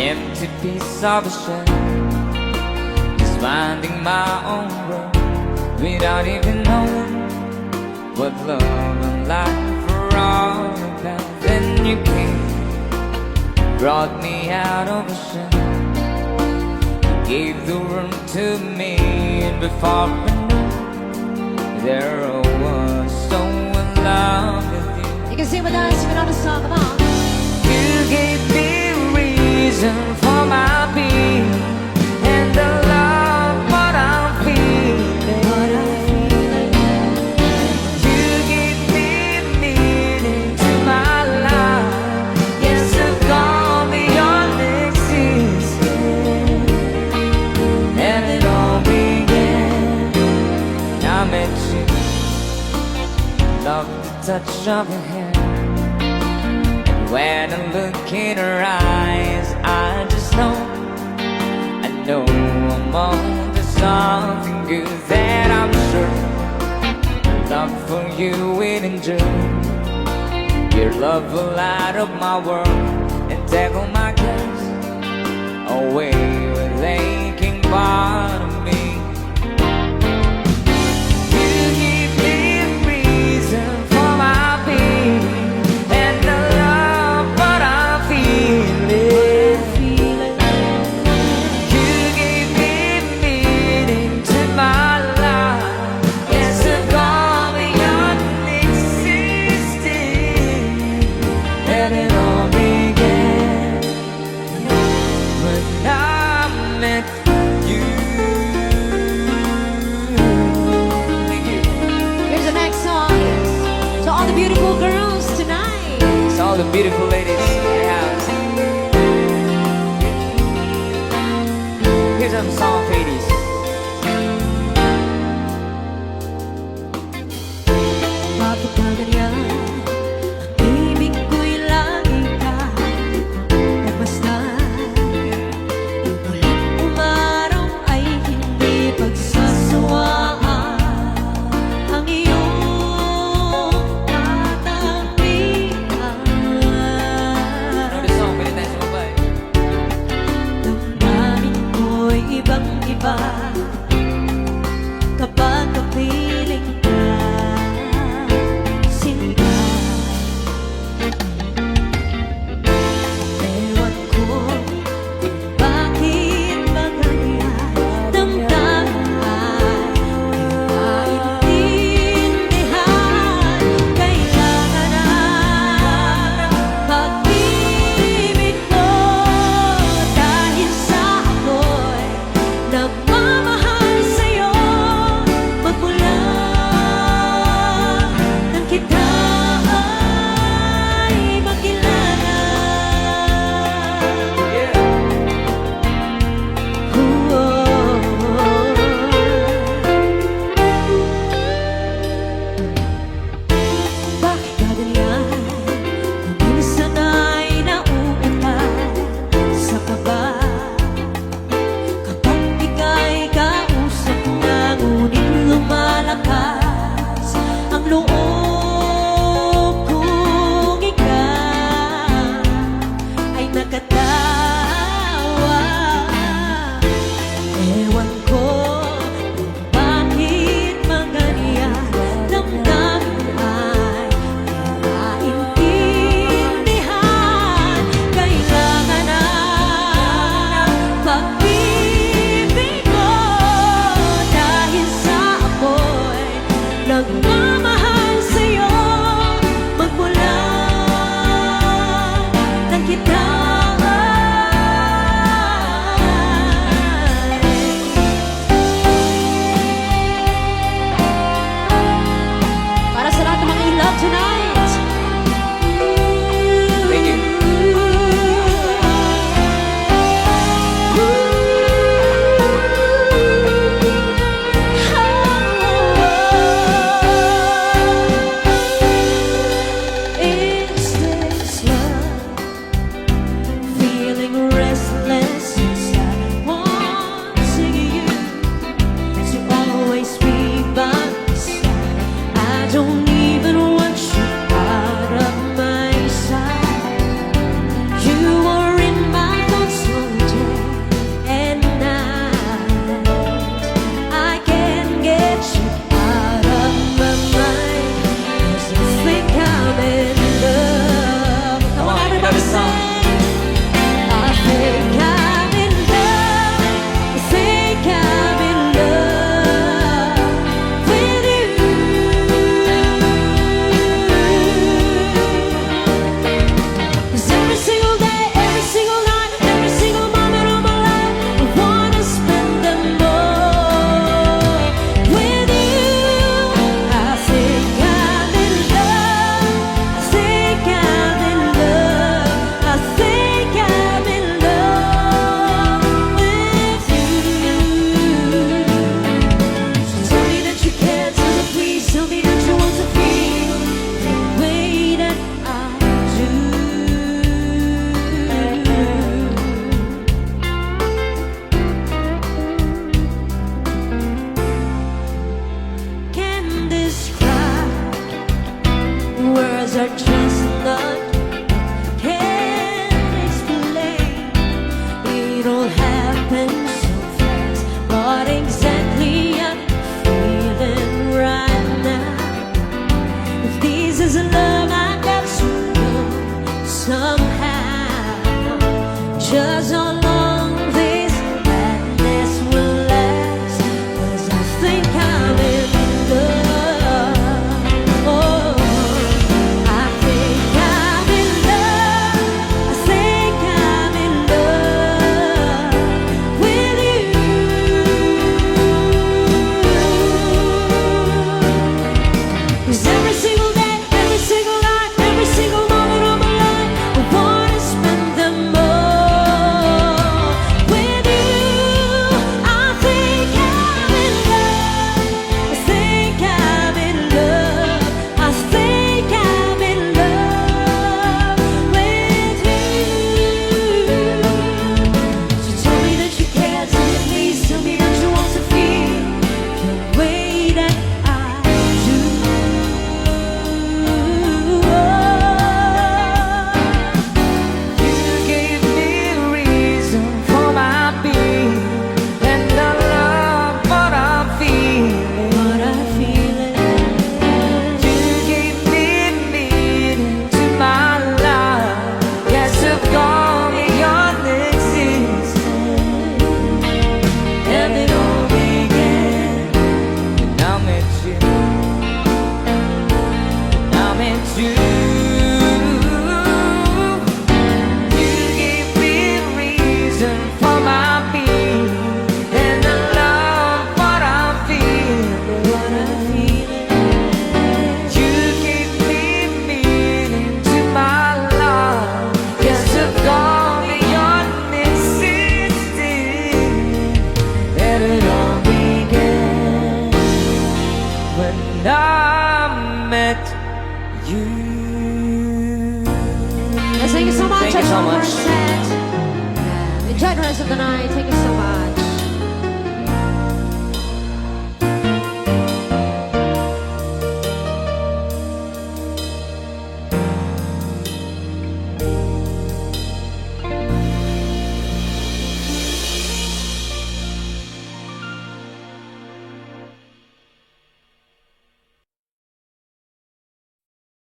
empty piece of a shell, just finding my own road without even knowing what love and life are all about. Then you came, brought me out of a shell, you gave the world to me, and before I knew, there I was so in love with you. You can sing with us, sing another song, come on. You gave me reason for my being, and the love what I'm feeling. You gave me meaning to my life. Yes, I've gone beyond existing, and it all began. I met you, loved the touch of your hair. When I look in her eyes, I just know, I'm on to something good that I'm sure. Love for you will endure. Your love will light up my world and take all my cares away with aching part of me. You give me a reason for my being, and the love what I'm feeling. You gave me meaning to my life. Yes, I've gone beyond existing, and it all began when I met you. Thank you. Here's the next song. To all the beautiful girls tonight. It's all the beautiful ladies in the house. Here's some song ladies. Bakit ba ganyan? Ibig ko'y lagi ka nagmasdan. Ulit umaraw ay hindi pagsasawaan ang iyong katangian. Know this song, pwede tayo sumabay. Damdamin ko'y ibang-iba. are just not can explain. It all happened so fast, but exactly I'm feeling right now. If this is love, I got to know somehow just how long this madness will last. 'Cause I think I'm in love. Oh, I think I'm in love. I think I'm in love with you. 'Cause every single day, every single night, every single moment of my life, I wanna spend them all with you. I think I'm in love. I think I'm in love. I think I'm in love with you. So tell me that you care, please tell me that you want to feel the way that I do. You gave me a reason for my being, and I love what I'm feeling. What I feel You gave me meaning to my life. Yes, you've gone beyond existence, and it all began when I met you. I met you. You gave me a reason for my being, and I love what I'm feeling. what I feel. You gave me meaning to my life. Yes, you've gone beyond existing, and it all began when I met you. Yes, thank you so much. Thank you so everyone, much. for a set. Enjoy the rest of the night. Thank you so much.